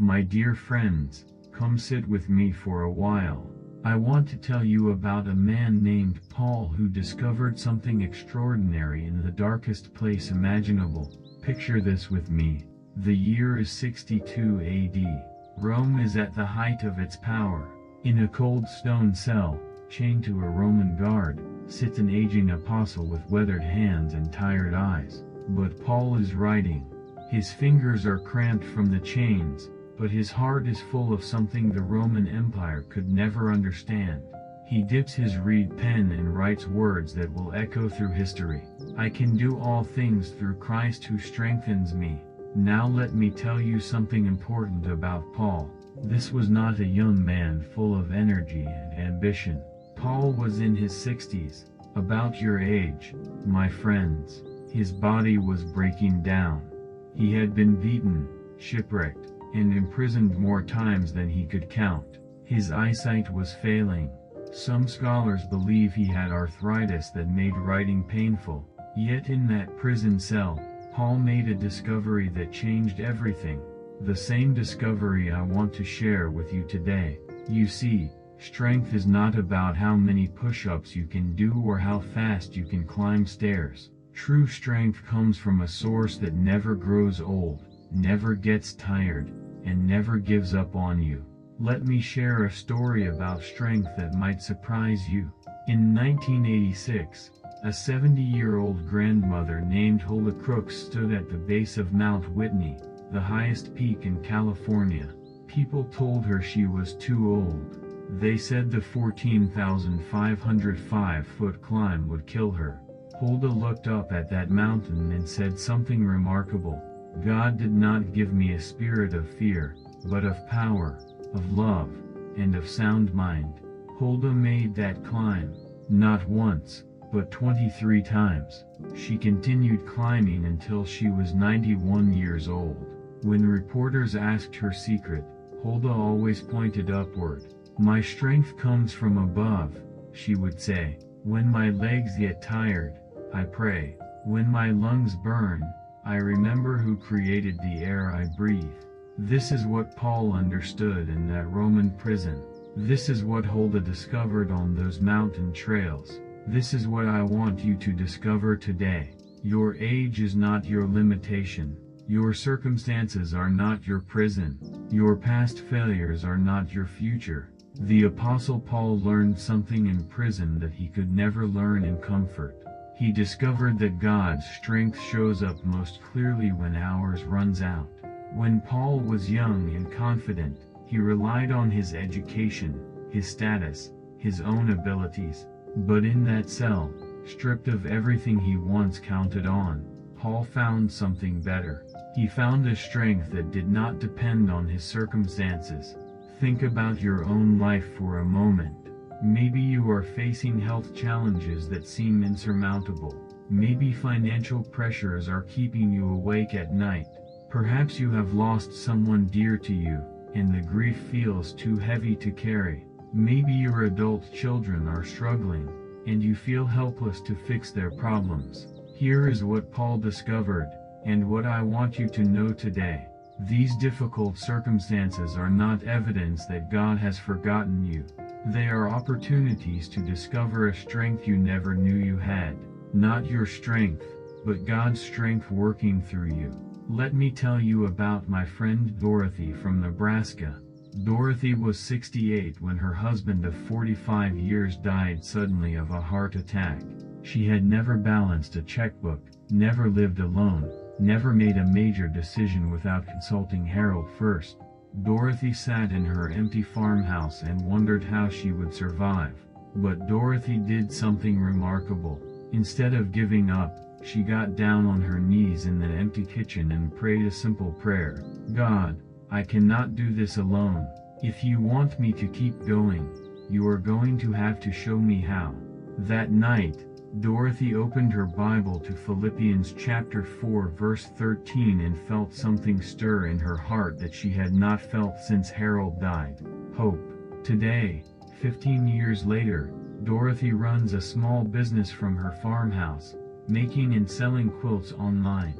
My dear friends, come sit with me for a while. I want to tell you about a man named Paul who discovered something extraordinary in the darkest place imaginable. Picture this with me. The year is 62 AD. Rome is at the height of its power. In a cold stone cell, chained to a Roman guard, sits an aging apostle with weathered hands and tired eyes. But Paul is writing. His fingers are cramped from the chains, but his heart is full of something the Roman Empire could never understand. He dips his reed pen and writes words that will echo through history. I can do all things through Christ who strengthens me. Now let me tell you something important about Paul. This was not a young man full of energy and ambition. Paul was in his 60s, about your age, my friends. His body was breaking down. He had been beaten, shipwrecked, and imprisoned more times than he could count. His eyesight was failing. Some scholars believe he had arthritis that made writing painful. Yet in that prison cell, Paul made a discovery that changed everything. The same discovery I want to share with you today. You see, strength is not about how many push-ups you can do or how fast you can climb stairs. True strength comes from a source that never grows old, never gets tired, and never gives up on you. Let me share a story about strength that might surprise you. In 1986, a 70-year-old grandmother named Hulda Crooks stood at the base of Mount Whitney, the highest peak in California. People told her she was too old. They said the 14,505-foot climb would kill her. Hulda looked up at that mountain and said something remarkable. God did not give me a spirit of fear, but of power, of love, and of sound mind. Hulda made that climb, not once, but 23 times. She continued climbing until she was 91 years old. When reporters asked her secret, Hulda always pointed upward. My strength comes from above, she would say. When my legs get tired, I pray. When my lungs burn, I remember who created the air I breathe. This is what Paul understood in that Roman prison. This is what Hulda discovered on those mountain trails. This is what I want you to discover today. Your age is not your limitation. Your circumstances are not your prison. Your past failures are not your future. The Apostle Paul learned something in prison that he could never learn in comfort. He discovered that God's strength shows up most clearly when ours runs out. When Paul was young and confident, he relied on his education, his status, his own abilities. But in that cell, stripped of everything he once counted on, Paul found something better. He found a strength that did not depend on his circumstances. Think about your own life for a moment. Maybe you are facing health challenges that seem insurmountable. Maybe financial pressures are keeping you awake at night. Perhaps you have lost someone dear to you, and the grief feels too heavy to carry. Maybe your adult children are struggling, and you feel helpless to fix their problems. Here is what Paul discovered, and what I want you to know today. These difficult circumstances are not evidence that God has forgotten you. They are opportunities to discover a strength you never knew you had. Not your strength, but God's strength working through you. Let me tell you about my friend Dorothy from Nebraska. Dorothy was 68 when her husband of 45 years died suddenly of a heart attack. She had never balanced a checkbook, never lived alone, never made a major decision without consulting Harold first. Dorothy sat in her empty farmhouse and wondered how she would survive. But Dorothy did something remarkable. Instead of giving up, she got down on her knees in that empty kitchen and prayed a simple prayer. God, I cannot do this alone. If you want me to keep going, you are going to have to show me how. That night, Dorothy opened her Bible to Philippians chapter 4 verse 13 and felt something stir in her heart that she had not felt since Harold died. Hope. Today, 15 years later, Dorothy runs a small business from her farmhouse, making and selling quilts online.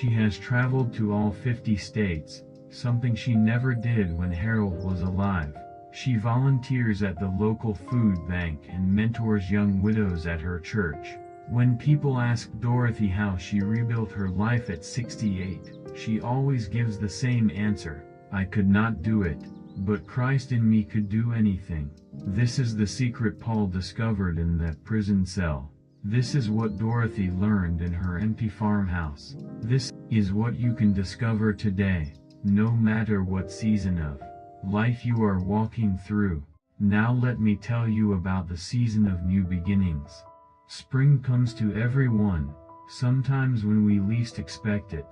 She has traveled to all 50 states, something she never did when Harold was alive. She volunteers at the local food bank and mentors young widows at her church. When people ask Dorothy how she rebuilt her life at 68, she always gives the same answer: I could not do it, but Christ in me could do anything. This is the secret Paul discovered in that prison cell. This is what Dorothy learned in her empty farmhouse. This is what you can discover today, no matter what season of life you are walking through. Now let me tell you about the season of new beginnings. Spring comes to everyone, sometimes when we least expect it.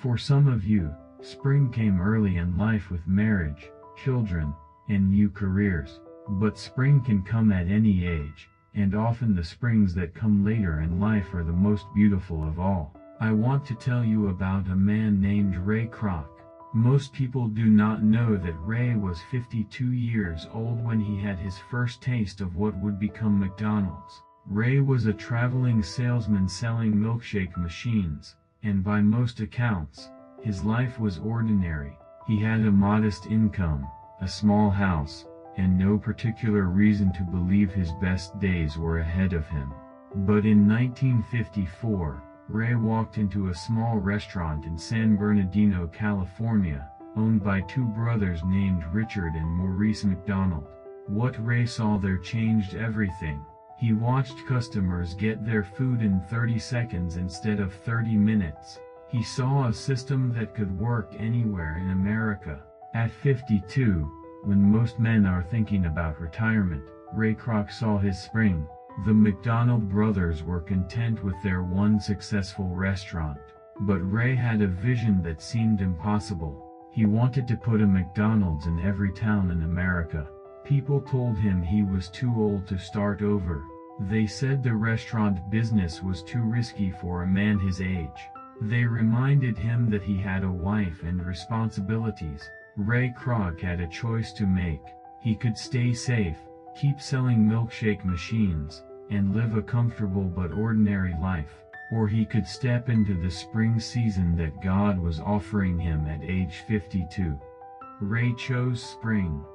For some of you, spring came early in life with marriage, children, and new careers. But spring can come at any age, and often the springs that come later in life are the most beautiful of all. I want to tell you about a man named Ray Kroc. Most people do not know that Ray was 52 years old when he had his first taste of what would become McDonald's. Ray was a traveling salesman selling milkshake machines, and by most accounts, his life was ordinary. He had a modest income, a small house, and no particular reason to believe his best days were ahead of him. But in 1954, Ray walked into a small restaurant in San Bernardino, California, owned by two brothers named Richard and Maurice McDonald. What Ray saw there changed everything. He watched customers get their food in 30 seconds instead of 30 minutes. He saw a system that could work anywhere in America. At 52, when most men are thinking about retirement, Ray Kroc saw his spring. The McDonald brothers were content with their one successful restaurant. But Ray had a vision that seemed impossible. He wanted to put a McDonald's in every town in America. People told him he was too old to start over. They said the restaurant business was too risky for a man his age. They reminded him that he had a wife and responsibilities. Ray Kroc had a choice to make. He could stay safe, keep selling milkshake machines, and live a comfortable but ordinary life, or he could step into the spring season that God was offering him at age 52. Ray chose spring.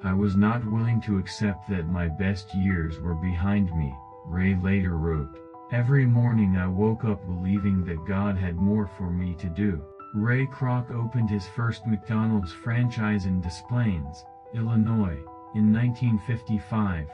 I was not willing to accept that my best years were behind me, Ray later wrote. Every morning I woke up believing that God had more for me to do. Ray Kroc opened his first McDonald's franchise in Des Plaines, Illinois, in 1955.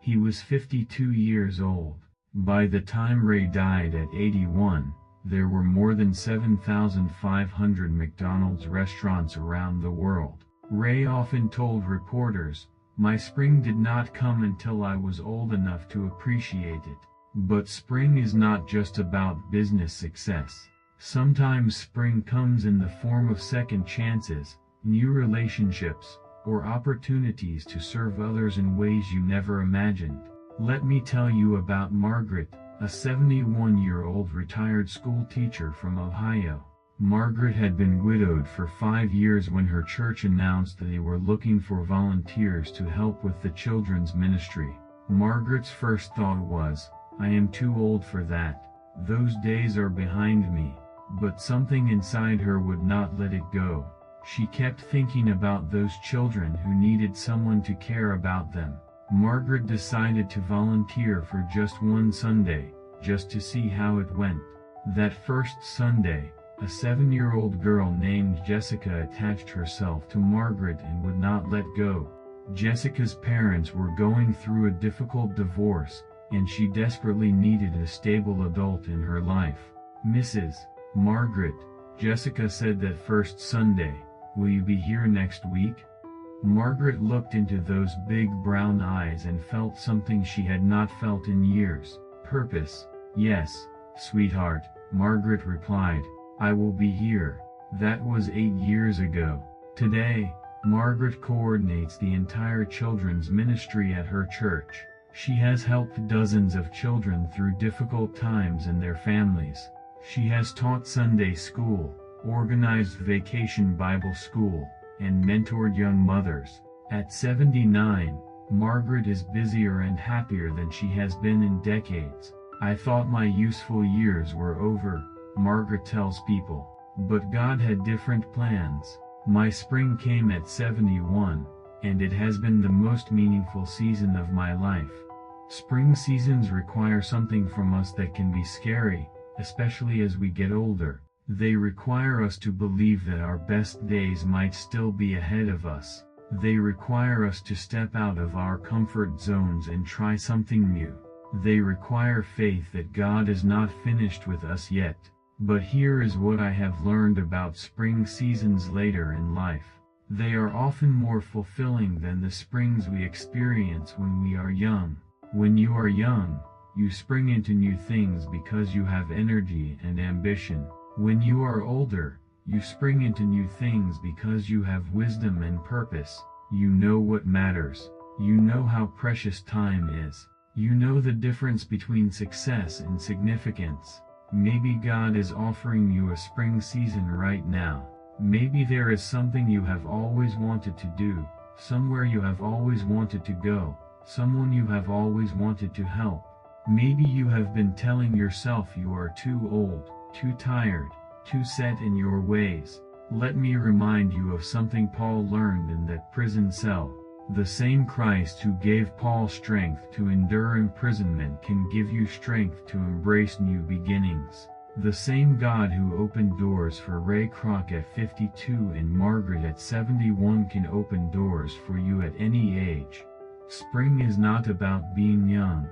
He was 52 years old. By the time Ray died at 81, there were more than 7,500 McDonald's restaurants around the world. Ray often told reporters, "My spring did not come until I was old enough to appreciate it." But spring is not just about business success. Sometimes spring comes in the form of second chances, new relationships, or opportunities to serve others in ways you never imagined. Let me tell you about Margaret, a 71-year-old retired school teacher from Ohio. Margaret had been widowed for 5 years when her church announced that they were looking for volunteers to help with the children's ministry. Margaret's first thought was, "I am too old for that. Those days are behind me." But something inside her would not let it go. She kept thinking about those children who needed someone to care about them. Margaret decided to volunteer for just one Sunday, just to see how it went. That first Sunday, a 7-year-old girl named Jessica attached herself to Margaret and would not let go. Jessica's parents were going through a difficult divorce, and she desperately needed a stable adult in her life. "Mrs. Margaret," Jessica said that first Sunday, "will you be here next week?" Margaret looked into those big brown eyes and felt something she had not felt in years. Purpose. "Yes, sweetheart," Margaret replied. "I will be here." That was 8 years ago. Today, Margaret coordinates the entire children's ministry at her church. She has helped dozens of children through difficult times and their families. She has taught Sunday school, organized Vacation Bible School, and mentored young mothers. At 79, Margaret is busier and happier than she has been in decades. "I thought my useful years were over," Margaret tells People. "But God had different plans. My spring came at 71, and it has been the most meaningful season of my life. Spring seasons require something from us that can be scary, especially as we get older. They require us to believe that our best days might still be ahead of us. They require us to step out of our comfort zones and try something new. They require faith that God is not finished with us yet. But here is what I have learned about spring seasons later in life. They are often more fulfilling than the springs we experience when we are young. When you are young, you spring into new things because you have energy and ambition. When you are older, you spring into new things because you have wisdom and purpose. You know what matters. You know how precious time is. You know the difference between success and significance. Maybe God is offering you a spring season right now. Maybe there is something you have always wanted to do, somewhere you have always wanted to go, someone you have always wanted to help. Maybe you have been telling yourself you are too old, too tired, too set in your ways. Let me remind you of something Paul learned in that prison cell. The same Christ who gave Paul strength to endure imprisonment can give you strength to embrace new beginnings. The same God who opened doors for Ray Kroc at 52 and Margaret at 71 can open doors for you at any age. Spring is not about being young.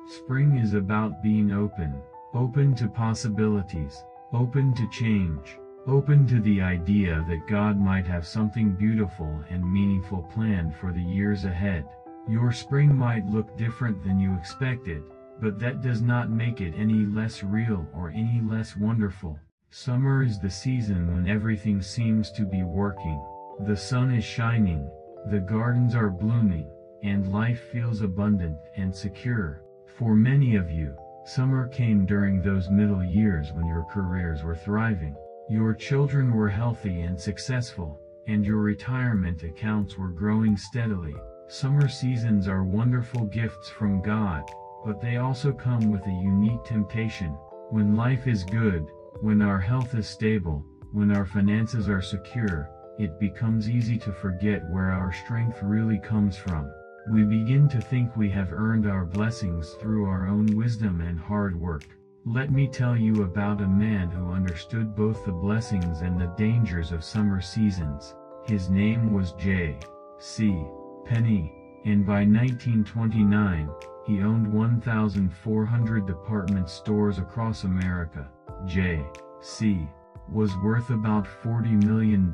Spring is about being open. Open to possibilities. Open to change. Open to the idea that God might have something beautiful and meaningful planned for the years ahead. Your spring might look different than you expected, but that does not make it any less real or any less wonderful. Summer is the season when everything seems to be working. The sun is shining, the gardens are blooming, and life feels abundant and secure. For many of you, summer came during those middle years when your careers were thriving. Your children were healthy and successful, and your retirement accounts were growing steadily. Summer seasons are wonderful gifts from God, but they also come with a unique temptation. When life is good, when our health is stable, when our finances are secure, it becomes easy to forget where our strength really comes from. We begin to think we have earned our blessings through our own wisdom and hard work. Let me tell you about a man who understood both the blessings and the dangers of summer seasons. His name was J.C. Penney, and by 1929, he owned 1,400 department stores across America. J.C. was worth about $40 million,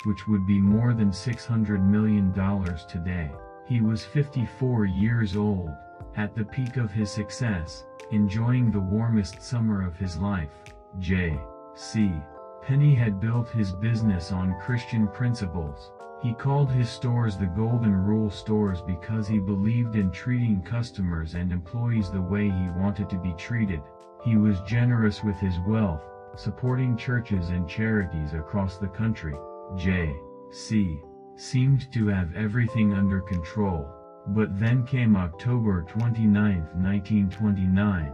which would be more than $600 million today. He was 54 years old, at the peak of his success, enjoying the warmest summer of his life. J.C. Penney had built his business on Christian principles. He called his stores the Golden Rule stores because he believed in treating customers and employees the way he wanted to be treated. He was generous with his wealth, supporting churches and charities across the country. J.C. seemed to have everything under control. But then came October 29, 1929.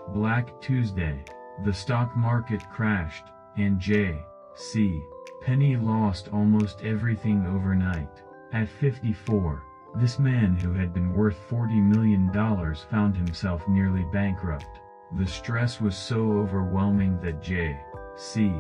Black Tuesday. The stock market crashed, and J.C. Penney lost almost everything overnight. At 54, this man who had been worth $40 million found himself nearly bankrupt. The stress was so overwhelming that J.C.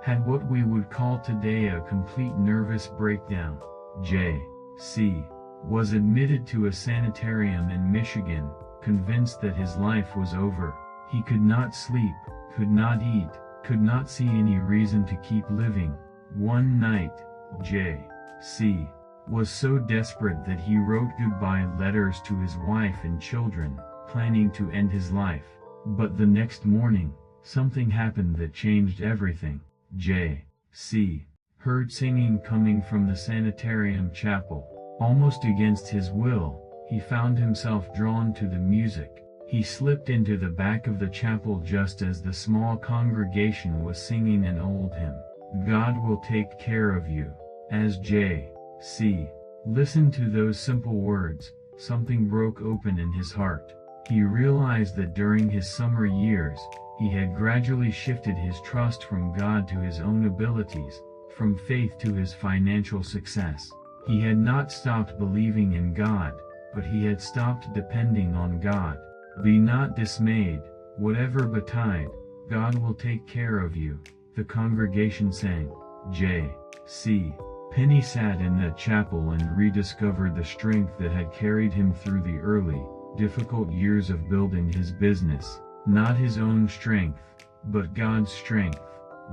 had what we would call today a complete nervous breakdown. J.C. was admitted to a sanitarium in Michigan, convinced that his life was over. He could not sleep, could not eat, could not see any reason to keep living. One night, J.C. was so desperate that he wrote goodbye letters to his wife and children, planning to end his life. But the next morning, something happened that changed everything. J.C. heard singing coming from the sanitarium chapel. Almost against his will, he found himself drawn to the music. He slipped into the back of the chapel just as the small congregation was singing an old hymn. God will take care of you. As J.C. listened to those simple words, something broke open in his heart. He realized that during his summer years, he had gradually shifted his trust from God to his own abilities, from faith to his financial success. He had not stopped believing in God, but he had stopped depending on God. Be not dismayed, whatever betide, God will take care of you, the congregation sang. J.C. Penney sat in that chapel and rediscovered the strength that had carried him through the early, difficult years of building his business. Not his own strength, but God's strength.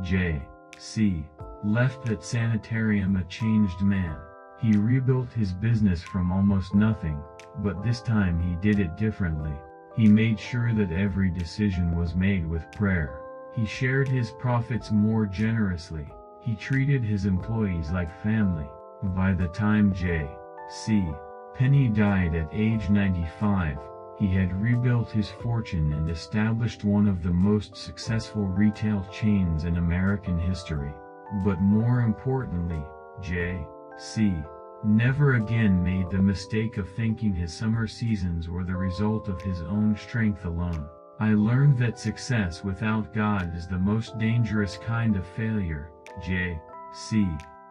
J.C. left that sanitarium a changed man. He rebuilt his business from almost nothing, but this time he did it differently. He made sure that every decision was made with prayer. He shared his profits more generously. He treated his employees like family. By the time J.C. Penney died at age 95, he had rebuilt his fortune and established one of the most successful retail chains in American history. But more importantly, J.C. never again made the mistake of thinking his summer seasons were the result of his own strength alone. I learned that success without God is the most dangerous kind of failure, J.C.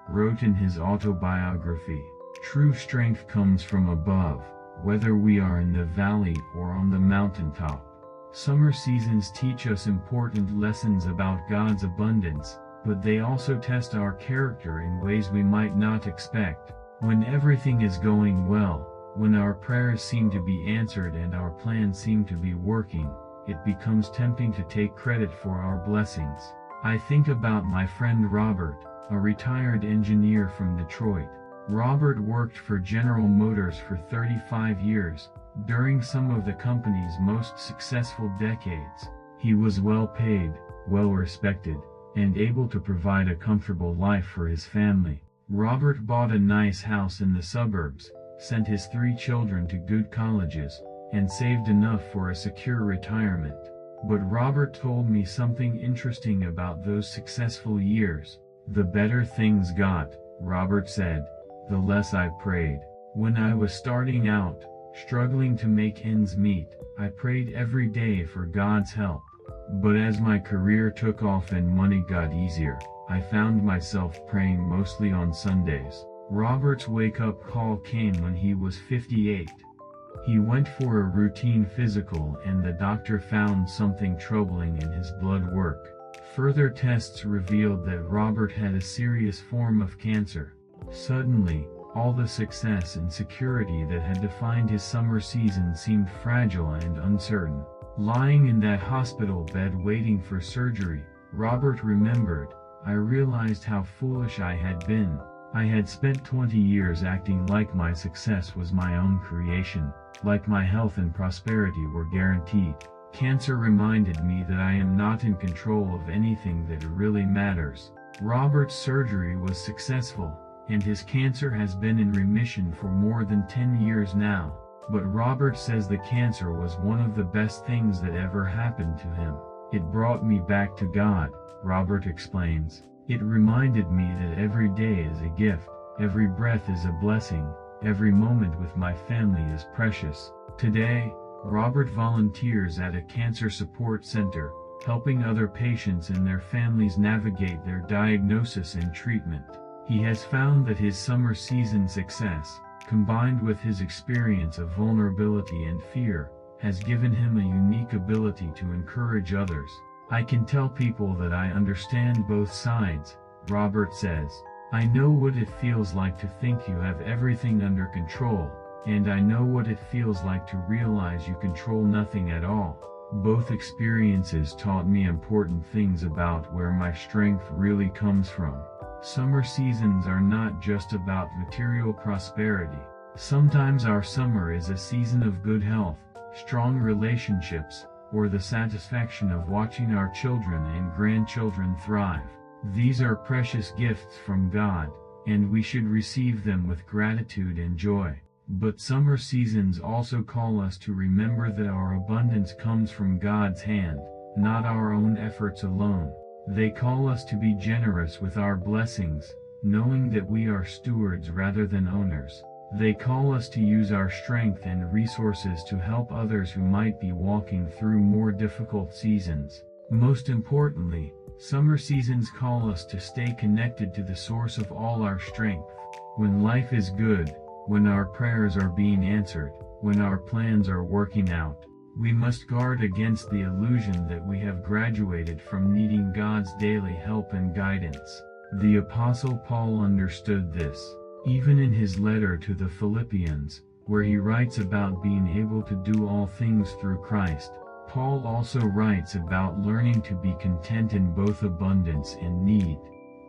wrote in his autobiography. True strength comes from above, whether we are in the valley or on the mountaintop. Summer seasons teach us important lessons about God's abundance, but they also test our character in ways we might not expect. When everything is going well, when our prayers seem to be answered and our plans seem to be working, it becomes tempting to take credit for our blessings. I think about my friend Robert, a retired engineer from Detroit. Robert worked for General Motors for 35 years, during some of the company's most successful decades. He was well paid, well respected, and able to provide a comfortable life for his family. Robert bought a nice house in the suburbs, sent his 3 children to good colleges, and saved enough for a secure retirement. But Robert told me something interesting about those successful years. The better things got, Robert said, the less I prayed. When I was starting out, struggling to make ends meet, I prayed every day for God's help. But as my career took off and money got easier, I found myself praying mostly on Sundays. Robert's wake-up call came when he was 58. He went for a routine physical and the doctor found something troubling in his blood work. Further tests revealed that Robert had a serious form of cancer. Suddenly, all the success and security that had defined his summer season seemed fragile and uncertain. Lying in that hospital bed waiting for surgery, Robert remembered, I realized how foolish I had been. I had spent 20 years acting like my success was my own creation, like my health and prosperity were guaranteed. Cancer reminded me that I am not in control of anything that really matters. Robert's surgery was successful, and his cancer has been in remission for more than 10 years now. But Robert says the cancer was one of the best things that ever happened to him. It brought me back to God, Robert explains. It reminded me that every day is a gift, every breath is a blessing, every moment with my family is precious. Today, Robert volunteers at a cancer support center, helping other patients and their families navigate their diagnosis and treatment. He has found that his summer season success, combined with his experience of vulnerability and fear, has given him a unique ability to encourage others. I can tell people that I understand both sides, Robert says. I know what it feels like to think you have everything under control, and I know what it feels like to realize you control nothing at all. Both experiences taught me important things about where my strength really comes from. Summer seasons are not just about material prosperity. Sometimes our summer is a season of good health, strong relationships, or the satisfaction of watching our children and grandchildren thrive. These are precious gifts from God, and we should receive them with gratitude and joy. But summer seasons also call us to remember that our abundance comes from God's hand, not our own efforts alone. They call us to be generous with our blessings, knowing that we are stewards rather than owners. They call us to use our strength and resources to help others who might be walking through more difficult seasons. Most importantly, Summer seasons call us to stay connected to the source of all our strength. When life is good, when our prayers are being answered, when our plans are working out, we must guard against the illusion that we have graduated from needing God's daily help and guidance. The Apostle Paul understood this. Even in his letter to the Philippians, where he writes about being able to do all things through Christ, Paul also writes about learning to be content in both abundance and need.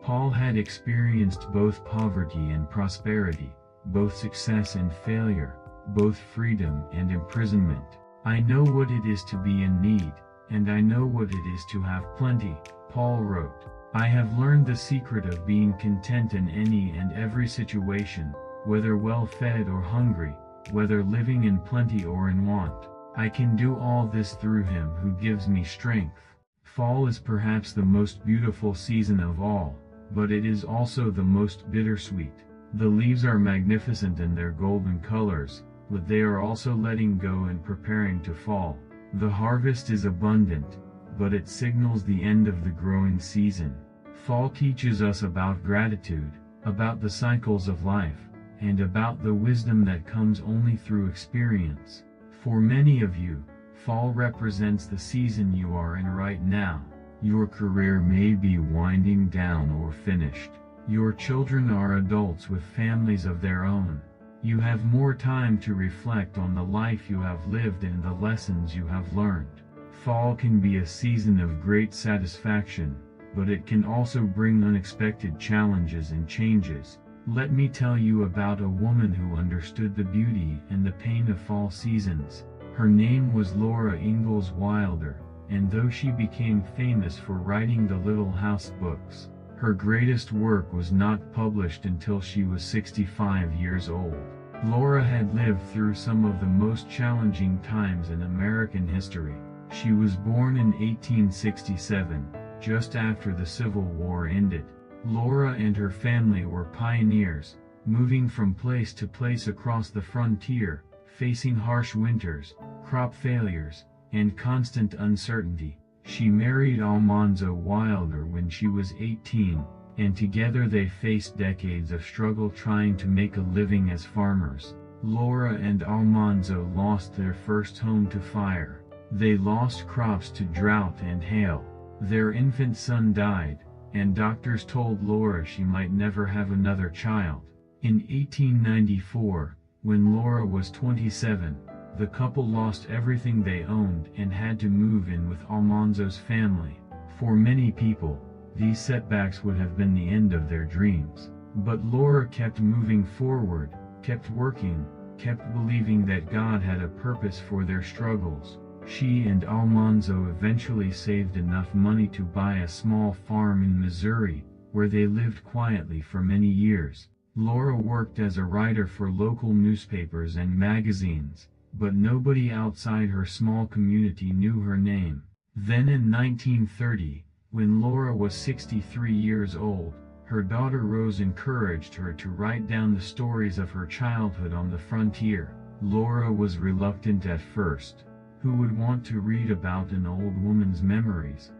Paul had experienced both poverty and prosperity, both success and failure, both freedom and imprisonment. I know what it is to be in need, and I know what it is to have plenty, Paul wrote. I have learned the secret of being content in any and every situation, whether well-fed or hungry, whether living in plenty or in want. I can do all this through him who gives me strength. Fall is perhaps the most beautiful season of all, but it is also the most bittersweet. The leaves are magnificent in their golden colors, but they are also letting go and preparing to fall. The harvest is abundant, but it signals the end of the growing season. Fall teaches us about gratitude, about the cycles of life, and about the wisdom that comes only through experience. For many of you, fall represents the season you are in right now. Your career may be winding down or finished. Your children are adults with families of their own. You have more time to reflect on the life you have lived and the lessons you have learned. Fall can be a season of great satisfaction, but it can also bring unexpected challenges and changes. Let me tell you about a woman who understood the beauty and the pain of fall seasons. Her name was Laura Ingalls Wilder, and though she became famous for writing the Little House books, her greatest work was not published until she was 65 years old. Laura had lived through some of the most challenging times in American history. She was born in 1867, just after the Civil War ended. Laura and her family were pioneers, moving from place to place across the frontier, facing harsh winters, crop failures, and constant uncertainty. She married Almanzo Wilder when she was 18, and together they faced decades of struggle trying to make a living as farmers. Laura and Almanzo lost their first home to fire. They lost crops to drought and hail. Their infant son died, and doctors told Laura she might never have another child. In 1894, when Laura was 27, the couple lost everything they owned and had to move in with Almanzo's family. For many people, these setbacks would have been the end of their dreams. But Laura kept moving forward, kept working, kept believing that God had a purpose for their struggles. She and Almanzo eventually saved enough money to buy a small farm in Missouri, where they lived quietly for many years. Laura worked as a writer for local newspapers and magazines, but nobody outside her small community knew her name. Then in 1930, when Laura was 63 years old, her daughter Rose encouraged her to write down the stories of her childhood on the frontier. Laura was reluctant at first. Who would want to read about an old woman's memories?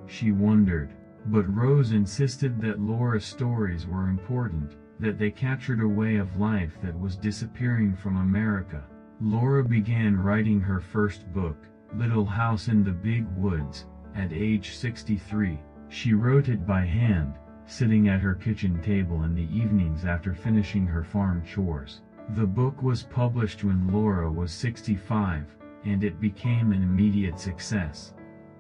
She wondered. But Rose insisted that Laura's stories were important, that they captured a way of life that was disappearing from America. Laura began writing her first book, Little House in the Big Woods, at age 63. She wrote it by hand, sitting at her kitchen table in the evenings after finishing her farm chores. The book was published when Laura was 65, and it became an immediate success.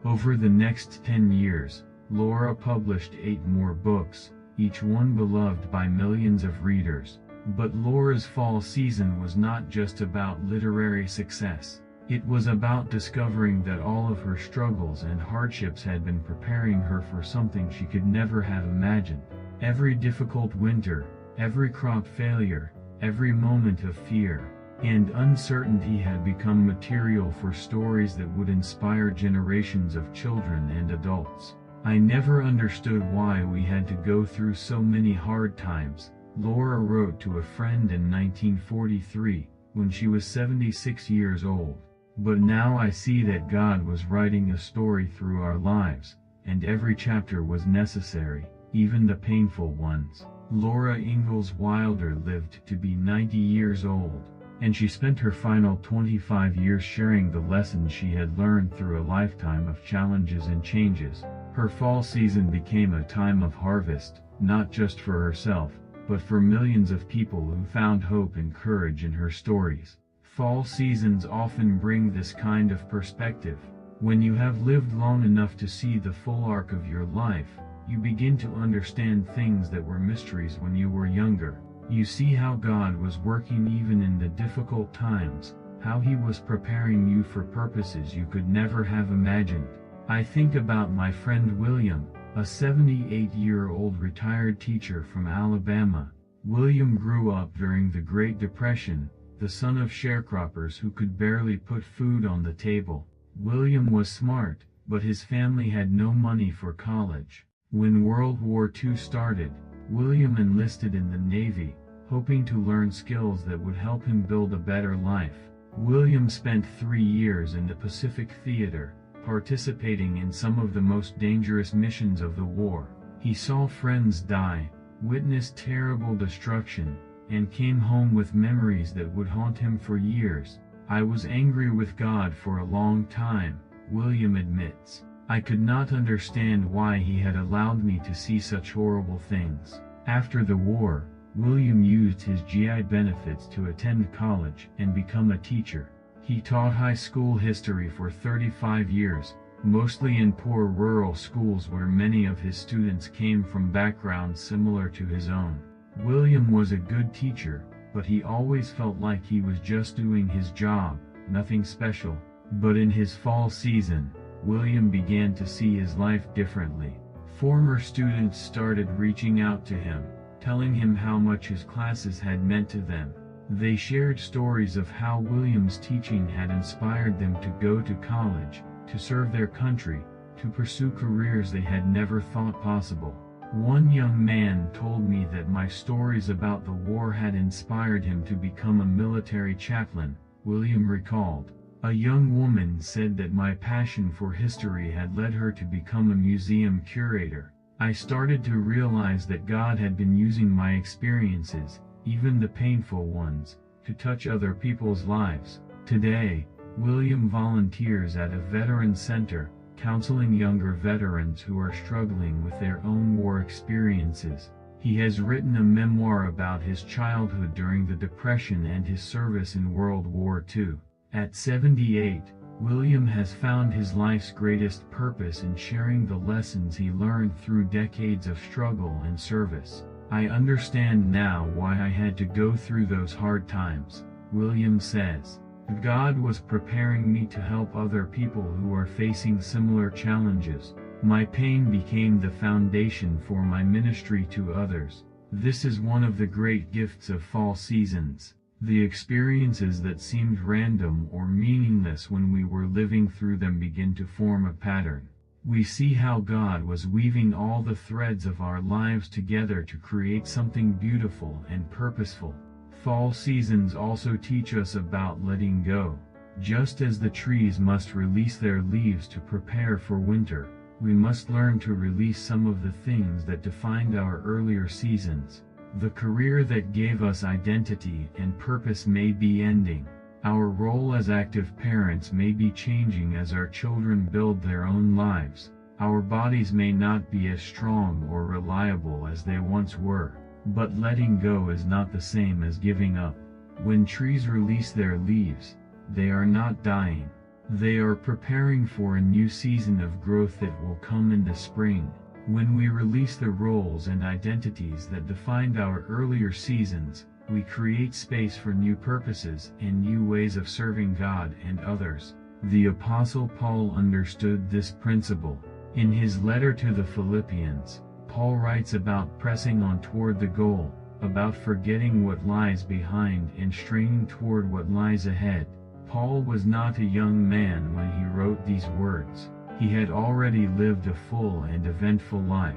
Over the next 10 years, Laura published 8 more books, each one beloved by millions of readers. But Laura's fall season was not just about literary success. It was about discovering that all of her struggles and hardships had been preparing her for something she could never have imagined. Every difficult winter, every crop failure, every moment of fear and uncertainty had become material for stories that would inspire generations of children and adults. I never understood why we had to go through so many hard times, Laura wrote to a friend in 1943, when she was 76 years old. But now I see that God was writing a story through our lives, and every chapter was necessary, even the painful ones. Laura Ingalls Wilder lived to be 90 years old, and she spent her final 25 years sharing the lessons she had learned through a lifetime of challenges and changes. Her fall season became a time of harvest, not just for herself, but for millions of people who found hope and courage in her stories. Fall seasons often bring this kind of perspective. When you have lived long enough to see the full arc of your life, you begin to understand things that were mysteries when you were younger. You see how God was working even in the difficult times, how He was preparing you for purposes you could never have imagined. I think about my friend William, a 78-year-old retired teacher from Alabama. William grew up during the Great Depression, the son of sharecroppers who could barely put food on the table. William was smart, but his family had no money for college. When World War II started, William enlisted in the Navy, hoping to learn skills that would help him build a better life. William spent 3 years in the Pacific Theater, participating in some of the most dangerous missions of the war. He saw friends die, witnessed terrible destruction, and came home with memories that would haunt him for years. I was angry with God for a long time, William admits. I could not understand why He had allowed me to see such horrible things. After the war, William used his GI benefits to attend college and become a teacher. He taught high school history for 35 years, mostly in poor rural schools where many of his students came from backgrounds similar to his own. William was a good teacher, but he always felt like he was just doing his job, nothing special. But in his fall season, William began to see his life differently. Former students started reaching out to him, telling him how much his classes had meant to them. They shared stories of how William's teaching had inspired them to go to college, to serve their country, to pursue careers they had never thought possible. One young man told me that my stories about the war had inspired him to become a military chaplain, William recalled. A young woman said that my passion for history had led her to become a museum curator. I started to realize that God had been using my experiences, even the painful ones, to touch other people's lives. Today, William volunteers at a veteran center, counseling younger veterans who are struggling with their own war experiences. He has written a memoir about his childhood during the Depression and his service in World War II. At 78, William has found his life's greatest purpose in sharing the lessons he learned through decades of struggle and service. I understand now why I had to go through those hard times, William says. God was preparing me to help other people who are facing similar challenges. My pain became the foundation for my ministry to others. This is one of the great gifts of fall seasons. The experiences that seemed random or meaningless when we were living through them begin to form a pattern. We see how God was weaving all the threads of our lives together to create something beautiful and purposeful. Fall seasons also teach us about letting go. Just as the trees must release their leaves to prepare for winter, we must learn to release some of the things that defined our earlier seasons. The career that gave us identity and purpose may be ending. Our role as active parents may be changing as our children build their own lives. Our bodies may not be as strong or reliable as they once were. But letting go is not the same as giving up. When trees release their leaves, they are not dying. They are preparing for a new season of growth that will come in the spring. When we release the roles and identities that defined our earlier seasons, we create space for new purposes and new ways of serving God and others. The Apostle Paul understood this principle. In his letter to the Philippians, Paul writes about pressing on toward the goal, about forgetting what lies behind and straining toward what lies ahead. Paul was not a young man when he wrote these words. He had already lived a full and eventful life.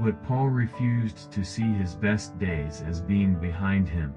But Paul refused to see his best days as being behind him.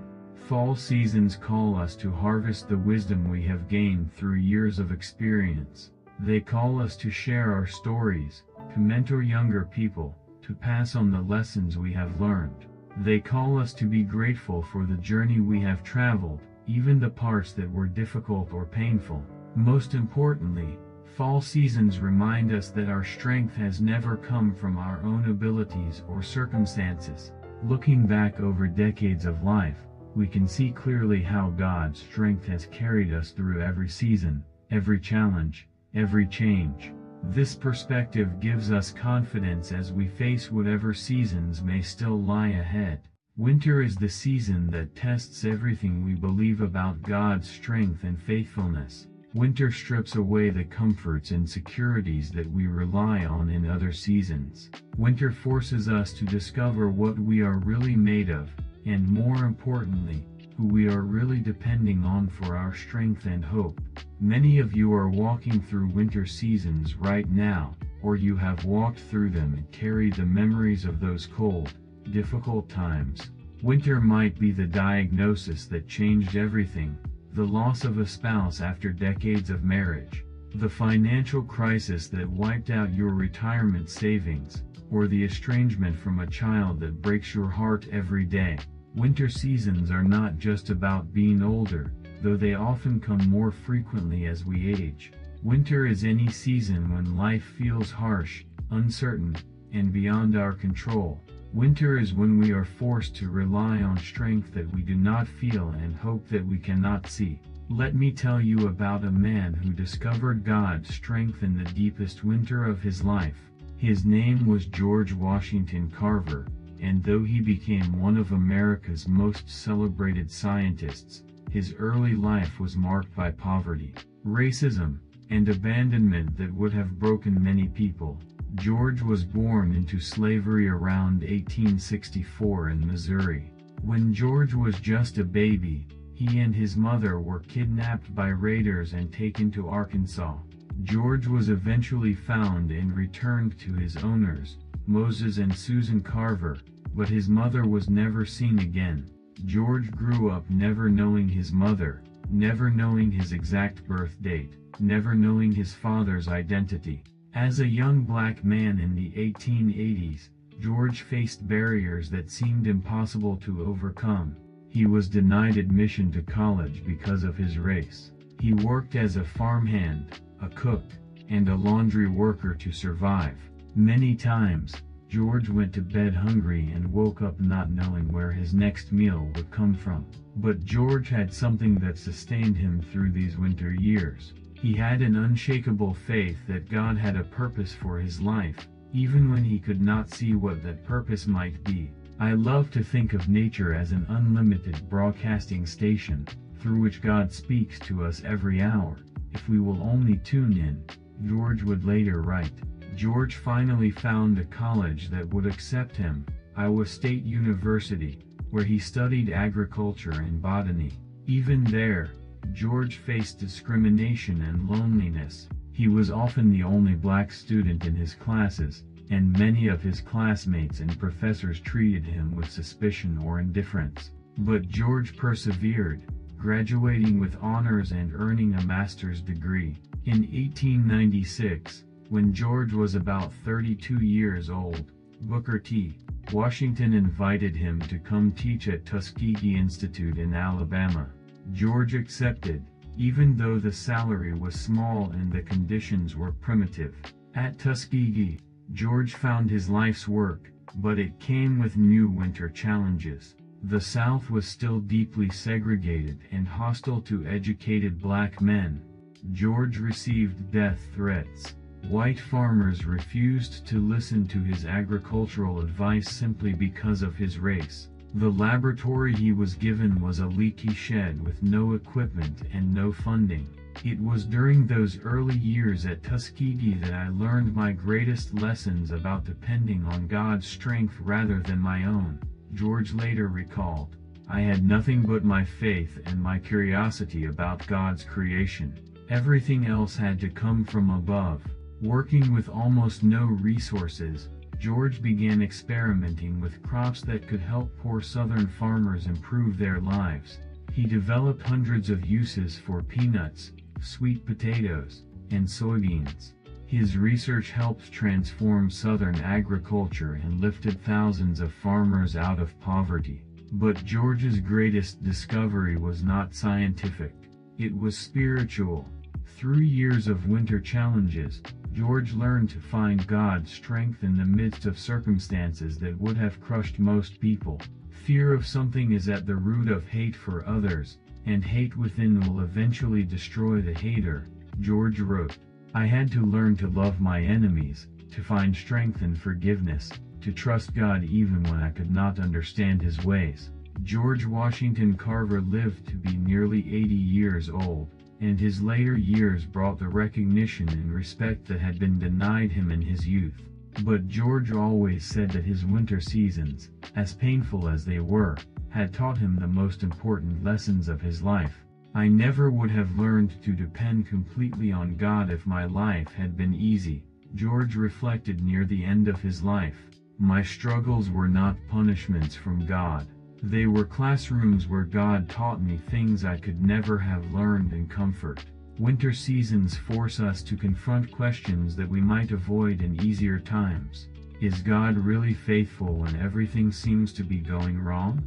Fall seasons call us to harvest the wisdom we have gained through years of experience. They call us to share our stories, to mentor younger people, to pass on the lessons we have learned. They call us to be grateful for the journey we have traveled, even the parts that were difficult or painful. Most importantly, fall seasons remind us that our strength has never come from our own abilities or circumstances. Looking back over decades of life, we can see clearly how God's strength has carried us through every season, every challenge, every change. This perspective gives us confidence as we face whatever seasons may still lie ahead. Winter is the season that tests everything we believe about God's strength and faithfulness. Winter strips away the comforts and securities that we rely on in other seasons. Winter forces us to discover what we are really made of, and more importantly, who we are really depending on for our strength and hope. Many of you are walking through winter seasons right now, or you have walked through them and carry the memories of those cold, difficult times. Winter might be the diagnosis that changed everything, the loss of a spouse after decades of marriage, the financial crisis that wiped out your retirement savings, or the estrangement from a child that breaks your heart every day. Winter seasons are not just about being older, though they often come more frequently as we age. Winter is any season when life feels harsh, uncertain, and beyond our control. Winter is when we are forced to rely on strength that we do not feel and hope that we cannot see. Let me tell you about a man who discovered God's strength in the deepest winter of his life. His name was George Washington Carver, and though he became one of America's most celebrated scientists, his early life was marked by poverty, racism, and abandonment that would have broken many people. George was born into slavery around 1864 in Missouri. When George was just a baby, he and his mother were kidnapped by raiders and taken to Arkansas. George was eventually found and returned to his owners, Moses and Susan Carver, but his mother was never seen again. George grew up never knowing his mother, never knowing his exact birth date, never knowing his father's identity. As a young black man in the 1880s, George faced barriers that seemed impossible to overcome. He was denied admission to college because of his race. He worked as a farmhand, a cook, and a laundry worker to survive. Many times, George went to bed hungry and woke up not knowing where his next meal would come from. But George had something that sustained him through these winter years. He had an unshakable faith that God had a purpose for his life, even when he could not see what that purpose might be. I love to think of nature as an unlimited broadcasting station, through which God speaks to us every hour, if we will only tune in. George would later write, George finally found a college that would accept him, Iowa State University, where he studied agriculture and botany. Even there, George faced discrimination and loneliness. He was often the only black student in his classes, and many of his classmates and professors treated him with suspicion or indifference. But George persevered, graduating with honors and earning a master's degree. In 1896, when George was about 32 years old, Booker T. Washington invited him to come teach at Tuskegee Institute in Alabama. George accepted, even though the salary was small and the conditions were primitive. At Tuskegee, George found his life's work, but it came with new winter challenges. The South was still deeply segregated and hostile to educated black men. George received death threats. White farmers refused to listen to his agricultural advice simply because of his race. The laboratory he was given was a leaky shed with no equipment and no funding. It was during those early years at Tuskegee that I learned my greatest lessons about depending on God's strength rather than my own. George later recalled, I had nothing but my faith and my curiosity about God's creation. Everything else had to come from above. Working with almost no resources, George began experimenting with crops that could help poor Southern farmers improve their lives. He developed hundreds of uses for peanuts, sweet potatoes, and soybeans. His research helped transform Southern agriculture and lifted thousands of farmers out of poverty. But George's greatest discovery was not scientific. It was spiritual. Through years of winter challenges, George learned to find God's strength in the midst of circumstances that would have crushed most people. Fear of something is at the root of hate for others, and hate within will eventually destroy the hater, George wrote. I had to learn to love my enemies, to find strength in forgiveness, to trust God even when I could not understand His ways. George Washington Carver lived to be nearly 80 years old, and his later years brought the recognition and respect that had been denied him in his youth. But George always said that his winter seasons, as painful as they were, had taught him the most important lessons of his life. I never would have learned to depend completely on God if my life had been easy, George reflected near the end of his life. My struggles were not punishments from God. They were classrooms where God taught me things I could never have learned in comfort. Winter seasons force us to confront questions that we might avoid in easier times. Is God really faithful when everything seems to be going wrong?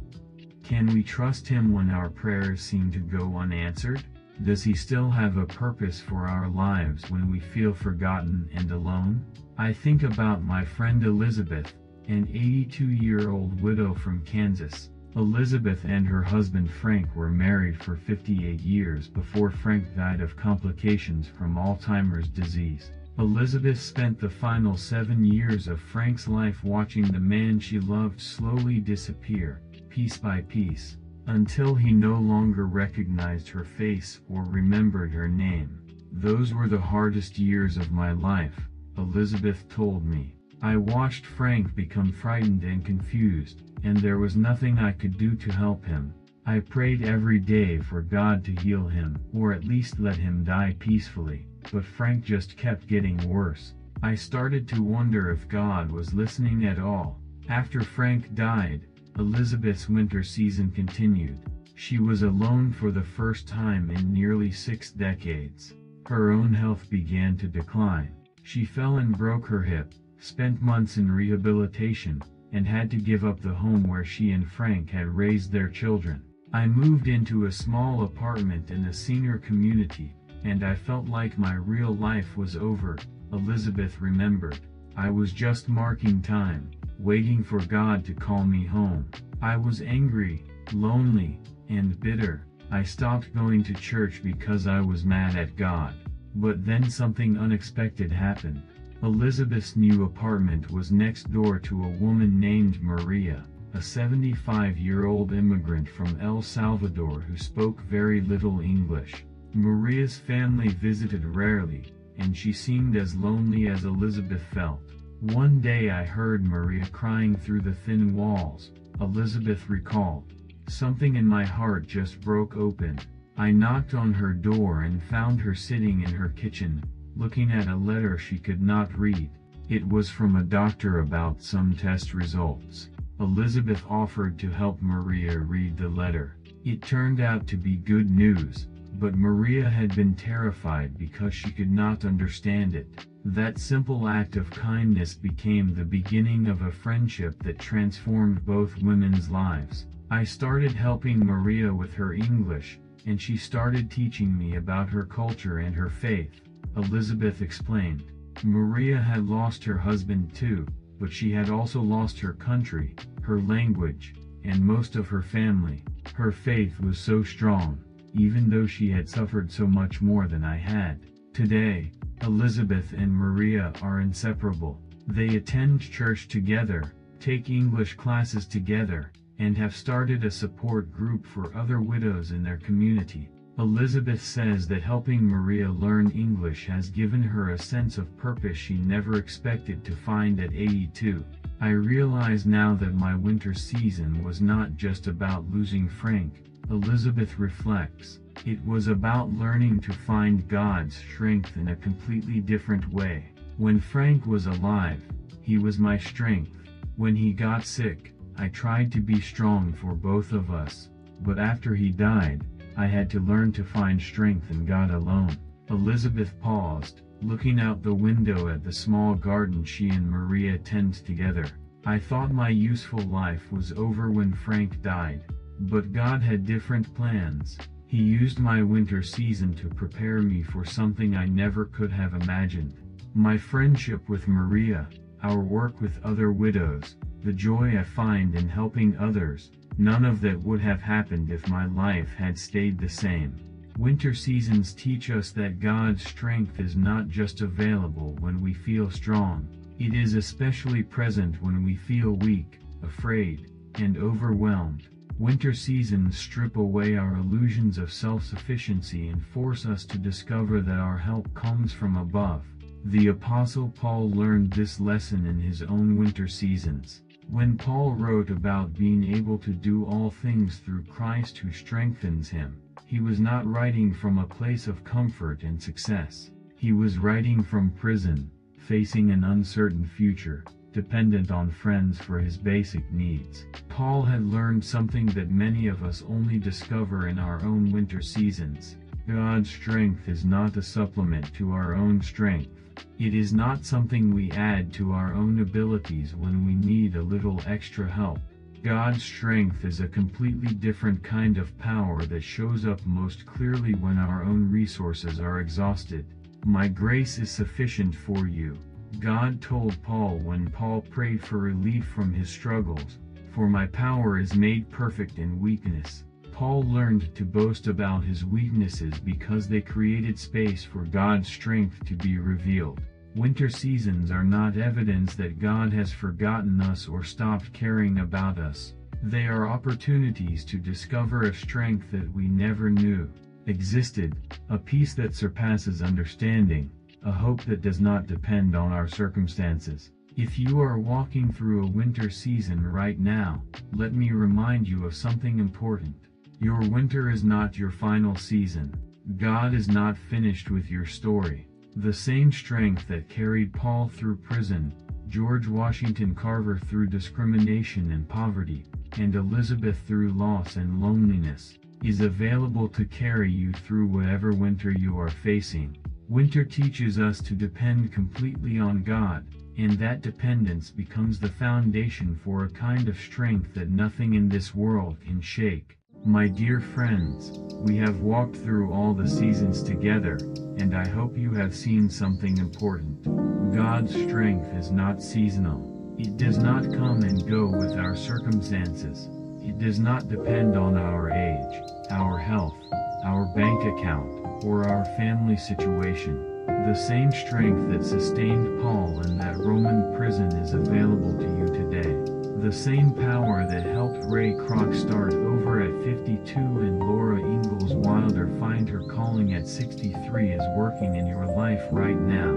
Can we trust Him when our prayers seem to go unanswered? Does He still have a purpose for our lives when we feel forgotten and alone? I think about my friend Elizabeth, an 82-year-old widow from Kansas. Elizabeth and her husband Frank were married for 58 years before Frank died of complications from Alzheimer's disease. Elizabeth spent the final 7 years of Frank's life watching the man she loved slowly disappear, piece by piece, until he no longer recognized her face or remembered her name. Those were the hardest years of my life, Elizabeth told me. I watched Frank become frightened and confused, and there was nothing I could do to help him. I prayed every day for God to heal him, or at least let him die peacefully, but Frank just kept getting worse. I started to wonder if God was listening at all. After Frank died, Elizabeth's winter season continued. She was alone for the first time in nearly 6 decades. Her own health began to decline. She fell and broke her hip, spent months in rehabilitation, and had to give up the home where she and Frank had raised their children. I moved into a small apartment in a senior community, and I felt like my real life was over, Elizabeth remembered. I was just marking time, waiting for God to call me home. I was angry, lonely, and bitter. I stopped going to church because I was mad at God. But then something unexpected happened. Elizabeth's new apartment was next door to a woman named Maria, a 75-year-old immigrant from El Salvador who spoke very little English. Maria's family visited rarely, and she seemed as lonely as Elizabeth felt. One day I heard Maria crying through the thin walls, Elizabeth recalled. Something in my heart just broke open. I knocked on her door and found her sitting in her kitchen, looking at a letter she could not read. It was from a doctor about some test results. Elizabeth offered to help Maria read the letter. It turned out to be good news, but Maria had been terrified because she could not understand it. That simple act of kindness became the beginning of a friendship that transformed both women's lives. I started helping Maria with her English, and she started teaching me about her culture and her faith, Elizabeth explained. Maria had lost her husband too, but she had also lost her country, her language, and most of her family. Her faith was so strong, even though she had suffered so much more than I had. Today, Elizabeth and Maria are inseparable. They attend church together, take English classes together, and have started a support group for other widows in their community. Elizabeth says that helping Maria learn English has given her a sense of purpose she never expected to find at 82. I realize now that my winter season was not just about losing Frank, Elizabeth reflects. It was about learning to find God's strength in a completely different way. When Frank was alive, he was my strength. When he got sick, I tried to be strong for both of us. But after he died, I had to learn to find strength in God alone. Elizabeth paused, looking out the window at the small garden she and Maria tend together. I thought my useful life was over when Frank died. But God had different plans. He used my winter season to prepare me for something I never could have imagined. My friendship with Maria, our work with other widows, the joy I find in helping others, none of that would have happened if my life had stayed the same. Winter seasons teach us that God's strength is not just available when we feel strong. It is especially present when we feel weak, afraid, and overwhelmed. Winter seasons strip away our illusions of self-sufficiency and force us to discover that our help comes from above. The Apostle Paul learned this lesson in his own winter seasons. When Paul wrote about being able to do all things through Christ who strengthens him, he was not writing from a place of comfort and success. He was writing from prison, facing an uncertain future, dependent on friends for his basic needs. Paul had learned something that many of us only discover in our own winter seasons. God's strength is not a supplement to our own strength. It is not something we add to our own abilities when we need a little extra help. God's strength is a completely different kind of power that shows up most clearly when our own resources are exhausted. My grace is sufficient for you, God told Paul when Paul prayed for relief from his struggles, for my power is made perfect in weakness. Paul learned to boast about his weaknesses because they created space for God's strength to be revealed. Winter seasons are not evidence that God has forgotten us or stopped caring about us. They are opportunities to discover a strength that we never knew existed, a peace that surpasses understanding, a hope that does not depend on our circumstances. If you are walking through a winter season right now, let me remind you of something important. Your winter is not your final season. God is not finished with your story. The same strength that carried Paul through prison, George Washington Carver through discrimination and poverty, and Elizabeth through loss and loneliness, is available to carry you through whatever winter you are facing. Winter teaches us to depend completely on God, and that dependence becomes the foundation for a kind of strength that nothing in this world can shake. My dear friends, we have walked through all the seasons together, and I hope you have seen something important. God's strength is not seasonal. It does not come and go with our circumstances. It does not depend on our age, our health, our bank account, or our family situation. The same strength that sustained Paul in that Roman prison is available to you today. The same power that helped Ray Kroc start over at 52 and Laura Ingalls Wilder find her calling at 63 is working in your life right now.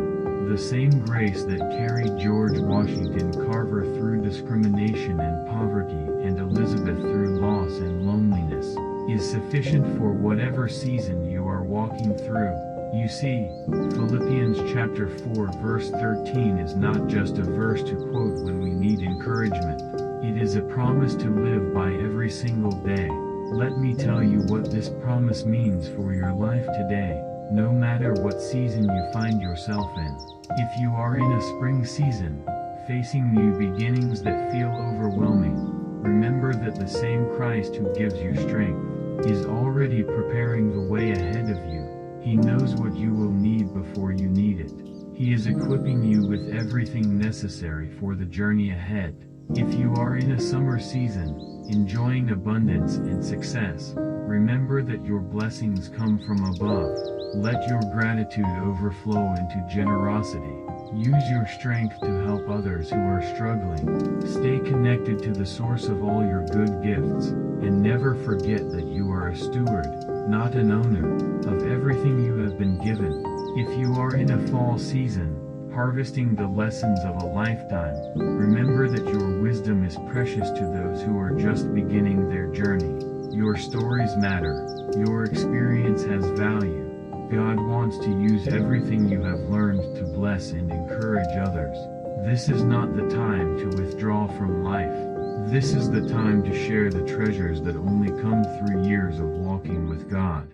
The same grace that carried George Washington Carver through discrimination and poverty and Elizabeth through loss and loneliness is sufficient for whatever season you are walking through. You see, Philippians chapter 4 verse 13 is not just a verse to quote when we need encouragement. It is a promise to live by every single day. Let me tell you what this promise means for your life today, no matter what season you find yourself in. If you are in a spring season, facing new beginnings that feel overwhelming, remember that the same Christ who gives you strength is already preparing the way ahead of you. He knows what you will need before you need it. He is equipping you with everything necessary for the journey ahead. If you are in a summer season, enjoying abundance and success, remember that your blessings come from above. Let your gratitude overflow into generosity. Use your strength to help others who are struggling. Stay connected to the source of all your good gifts, and never forget that you are a steward, not an owner, of everything you have been given. If you are in a fall season, harvesting the lessons of a lifetime, remember that your wisdom is precious to those who are just beginning their journey. Your stories matter. Your experience has value. God wants to use everything you have learned to bless and encourage others. This is not the time to withdraw from life. This is the time to share the treasures that only come through years of walking with God.